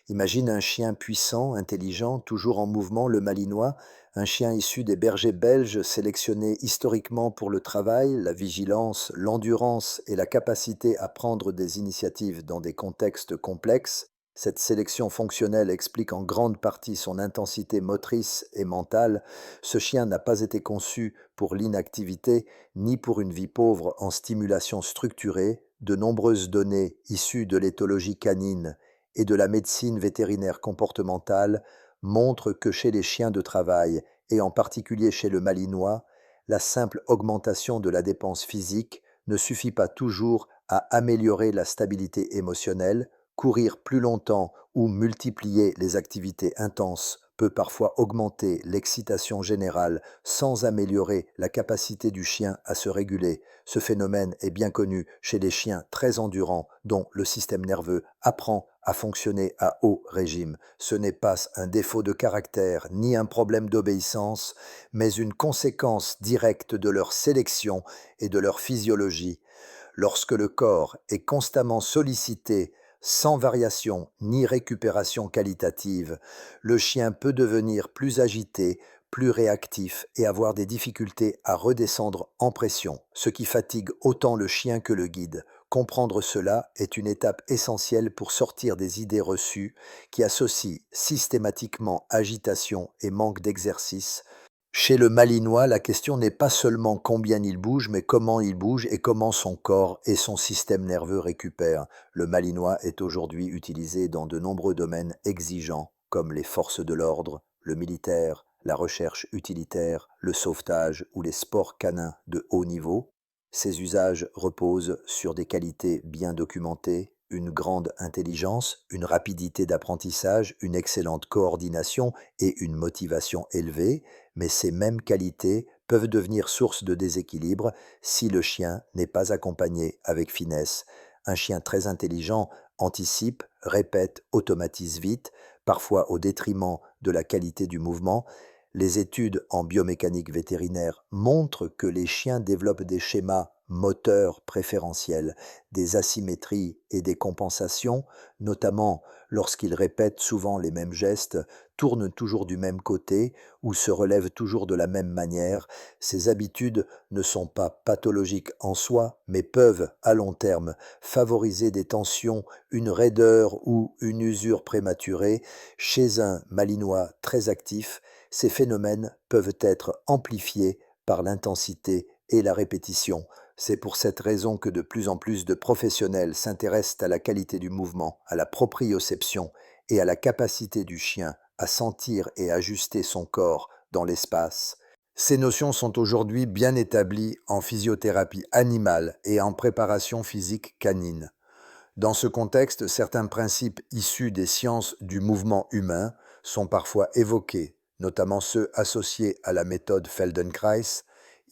Imagine un chien puissant, intelligent, toujours en mouvement, le Malinois, un chien issu des bergers belges sélectionné historiquement pour le travail, la vigilance, l'endurance et la capacité à prendre des initiatives dans des contextes complexes. Cette sélection fonctionnelle explique en grande partie son intensité motrice et mentale. Ce chien n'a pas été conçu pour l'inactivité ni pour une vie pauvre en stimulation structurée. De nombreuses données issues de l'éthologie canine et de la médecine vétérinaire comportementale montrent que chez les chiens de travail, et en particulier chez le Malinois, la simple augmentation de la dépense physique ne suffit pas toujours à améliorer la stabilité émotionnelle. Courir plus longtemps ou multiplier les activités intenses peut parfois augmenter l'excitation générale sans améliorer la capacité du chien à se réguler. Ce phénomène est bien connu chez les chiens très endurants dont le système nerveux apprend à fonctionner à haut régime. Ce n'est pas un défaut de caractère ni un problème d'obéissance, mais une conséquence directe de leur sélection et de leur physiologie. Lorsque le corps est constamment sollicité sans variation ni récupération qualitative, le chien peut devenir plus agité, plus réactif et avoir des difficultés à redescendre en pression, ce qui fatigue autant le chien que le guide. Comprendre cela est une étape essentielle pour sortir des idées reçues qui associent systématiquement agitation et manque d'exercice. Chez le Malinois, la question n'est pas seulement combien il bouge, mais comment il bouge et comment son corps et son système nerveux récupèrent. Le Malinois est aujourd'hui utilisé dans de nombreux domaines exigeants, comme les forces de l'ordre, le militaire, la recherche utilitaire, le sauvetage ou les sports canins de haut niveau. Ces usages reposent sur des qualités bien documentées, une grande intelligence, une rapidité d'apprentissage, une excellente coordination et une motivation élevée, mais ces mêmes qualités peuvent devenir source de déséquilibre si le chien n'est pas accompagné avec finesse. Un chien très intelligent anticipe, répète, automatise vite, parfois au détriment de la qualité du mouvement. Les études en biomécanique vétérinaire montrent que les chiens développent des schémas moteurs préférentiels, des asymétries et des compensations, notamment lorsqu'ils répètent souvent les mêmes gestes, tournent toujours du même côté ou se relèvent toujours de la même manière. Ces habitudes ne sont pas pathologiques en soi, mais peuvent, à long terme, favoriser des tensions, une raideur ou une usure prématurée. Chez un Malinois très actif, ces phénomènes peuvent être amplifiés par l'intensité et la répétition. C'est pour cette raison que de plus en plus de professionnels s'intéressent à la qualité du mouvement, à la proprioception et à la capacité du chien à sentir et ajuster son corps dans l'espace. Ces notions sont aujourd'hui bien établies en physiothérapie animale et en préparation physique canine. Dans ce contexte, certains principes issus des sciences du mouvement humain sont parfois évoqués, notamment ceux associés à la méthode Feldenkrais.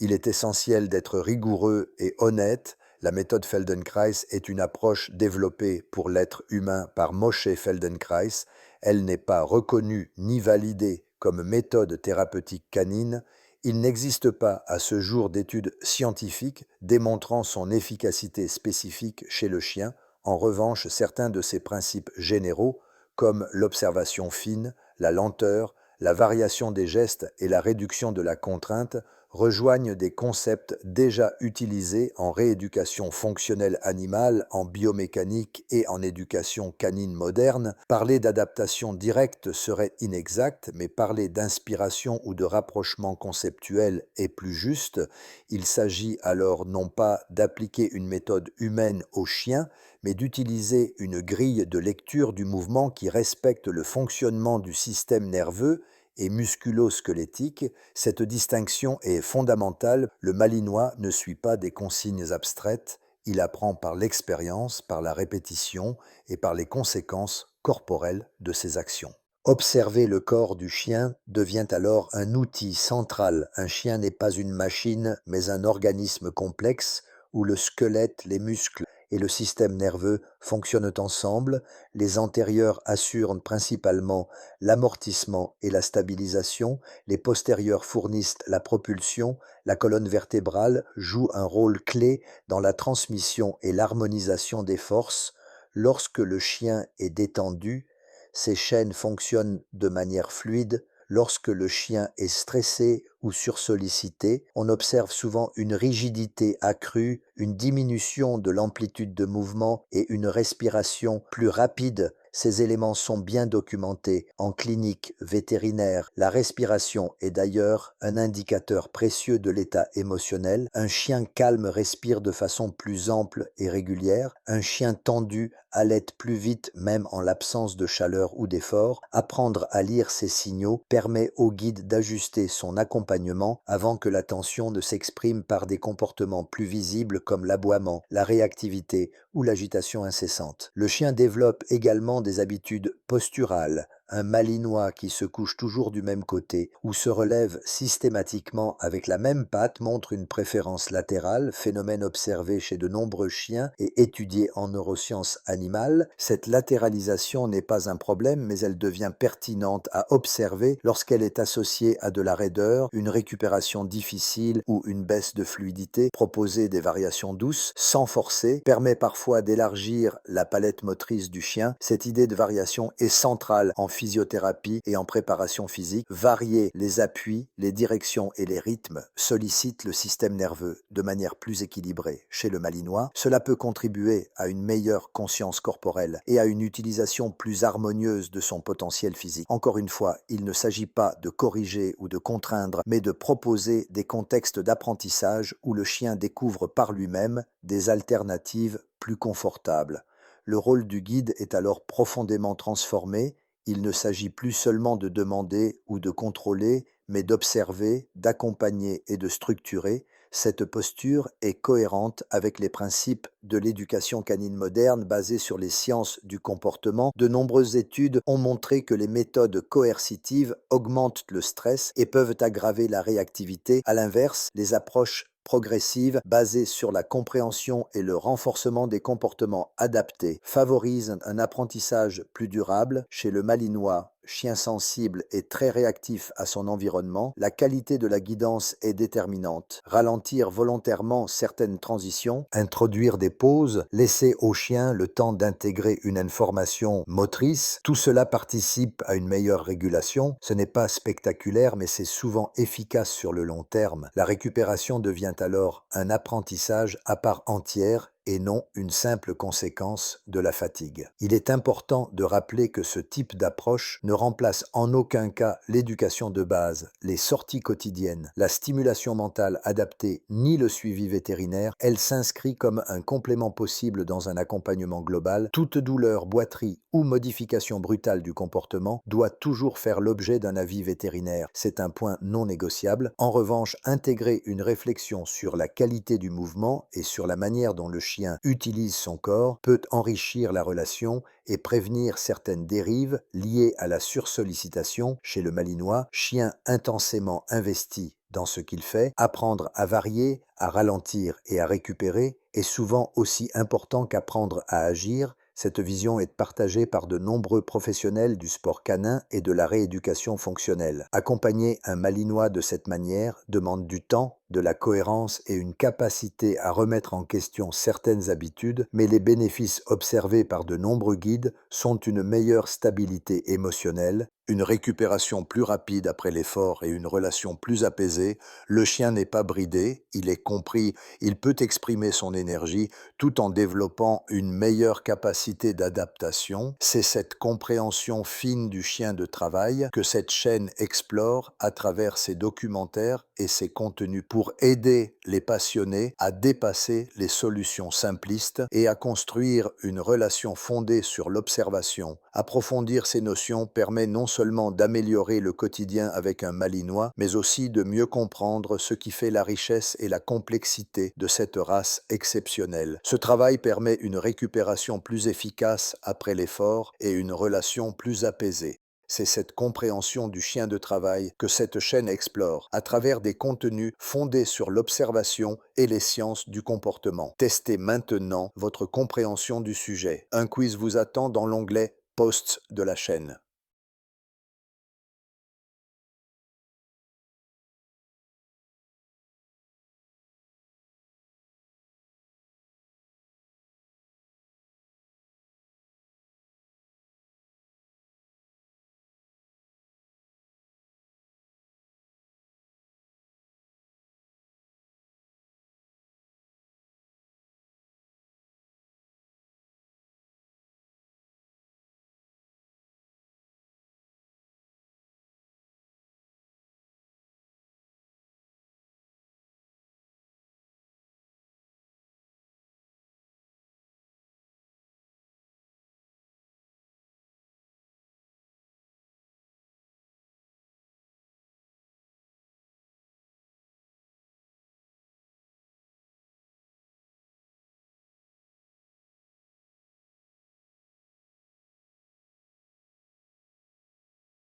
Il est essentiel d'être rigoureux et honnête. La méthode Feldenkrais est une approche développée pour l'être humain par Moshe Feldenkrais. Elle n'est pas reconnue ni validée comme méthode thérapeutique canine. Il n'existe pas à ce jour d'études scientifiques démontrant son efficacité spécifique chez le chien. En revanche, certains de ces principes généraux, comme l'observation fine, la lenteur, la variation des gestes et la réduction de la contrainte, rejoignent des concepts déjà utilisés en rééducation fonctionnelle animale, en biomécanique et en éducation canine moderne. Parler d'adaptation directe serait inexact, mais parler d'inspiration ou de rapprochement conceptuel est plus juste. Il s'agit alors non pas d'appliquer une méthode humaine au chien, mais d'utiliser une grille de lecture du mouvement qui respecte le fonctionnement du système nerveux et musculo-squelettique. Cette distinction est fondamentale. Le Malinois ne suit pas des consignes abstraites, il apprend par l'expérience, par la répétition et par les conséquences corporelles de ses actions. Observer le corps du chien devient alors un outil central. Un chien n'est pas une machine, mais un organisme complexe où le squelette, les muscles et le système nerveux fonctionnent ensemble. Les antérieurs assurent principalement l'amortissement et la stabilisation, les postérieurs fournissent la propulsion, la colonne vertébrale joue un rôle clé dans la transmission et l'harmonisation des forces. Lorsque le chien est détendu, Ces chaînes fonctionnent de manière fluide. Lorsque le chien est stressé ou sursollicité, on observe souvent une rigidité accrue, une diminution de l'amplitude de mouvement et une respiration plus rapide. Ces éléments sont bien documentés en clinique vétérinaire. La respiration est d'ailleurs un indicateur précieux de l'état émotionnel. Un chien calme respire de façon plus ample et régulière. Un chien tendu halète plus vite même en l'absence de chaleur ou d'effort. Apprendre à lire ces signaux permet au guide d'ajuster son accompagnement avant que la tension ne s'exprime par des comportements plus visibles comme l'aboiement, la réactivité ou l'agitation incessante. Le chien développe également des habitudes posturales. Un malinois qui se couche toujours du même côté ou se relève systématiquement avec la même patte montre une préférence latérale, phénomène observé chez de nombreux chiens et étudié en neurosciences animales. Cette latéralisation n'est pas un problème, mais elle devient pertinente à observer lorsqu'elle est associée à de la raideur, une récupération difficile ou une baisse de fluidité. Proposer des variations douces, sans forcer, permet parfois d'élargir la palette motrice du chien. Cette idée de variation est centrale en physiothérapie et en préparation physique. Varier les appuis, les directions et les rythmes sollicite le système nerveux de manière plus équilibrée. Chez le malinois, cela peut contribuer à une meilleure conscience corporelle et à une utilisation plus harmonieuse de son potentiel physique. Encore une fois, il ne s'agit pas de corriger ou de contraindre, mais de proposer des contextes d'apprentissage où le chien découvre par lui-même des alternatives plus confortables. Le rôle du guide est alors profondément transformé. Il ne s'agit plus seulement de demander ou de contrôler, mais d'observer, d'accompagner et de structurer. Cette posture est cohérente avec les principes de l'éducation canine moderne basée sur les sciences du comportement. De nombreuses études ont montré que les méthodes coercitives augmentent le stress et peuvent aggraver la réactivité. À l'inverse, les approches progressives basées sur la compréhension et le renforcement des comportements adaptés favorisent un apprentissage plus durable. Chez le malinois, chien sensible et très réactif à son environnement, la qualité de la guidance est déterminante. Ralentir volontairement certaines transitions, introduire des pauses, laisser au chien le temps d'intégrer une information motrice, tout cela participe à une meilleure régulation. Ce n'est pas spectaculaire, mais c'est souvent efficace sur le long terme. La récupération devient alors un apprentissage à part entière et non une simple conséquence de la fatigue. Il est important de rappeler que ce type d'approche ne remplace en aucun cas l'éducation de base, les sorties quotidiennes, la stimulation mentale adaptée ni le suivi vétérinaire. Elle s'inscrit comme un complément possible dans un accompagnement global. Toute douleur, boiterie ou modification brutale du comportement doit toujours faire l'objet d'un avis vétérinaire. C'est un point non négociable. En revanche, intégrer une réflexion sur la qualité du mouvement et sur la manière dont le chien utilise son corps peut enrichir la relation et prévenir certaines dérives liées à la sursollicitation. Chez le malinois, chien intensément investi dans ce qu'il fait, apprendre à varier, à ralentir et à récupérer est souvent aussi important qu'apprendre à agir. Cette vision est partagée par de nombreux professionnels du sport canin et de la rééducation fonctionnelle. Accompagner un malinois de cette manière demande du temps, de la cohérence et une capacité à remettre en question certaines habitudes, mais les bénéfices observés par de nombreux guides sont une meilleure stabilité émotionnelle, une récupération plus rapide après l'effort et une relation plus apaisée. Le chien n'est pas bridé, il est compris, il peut exprimer son énergie tout en développant une meilleure capacité d'adaptation. C'est cette compréhension fine du chien de travail que cette chaîne explore à travers ses documentaires et ses contenus pour aider les passionnés à dépasser les solutions simplistes et à construire une relation fondée sur l'observation. Approfondir ces notions permet non seulement d'améliorer le quotidien avec un malinois, mais aussi de mieux comprendre ce qui fait la richesse et la complexité de cette race exceptionnelle. Ce travail permet une récupération plus efficace après l'effort et une relation plus apaisée. C'est cette compréhension du chien de travail que cette chaîne explore à travers des contenus fondés sur l'observation et les sciences du comportement. Testez maintenant votre compréhension du sujet. Un quiz vous attend dans l'onglet Posts de la chaîne.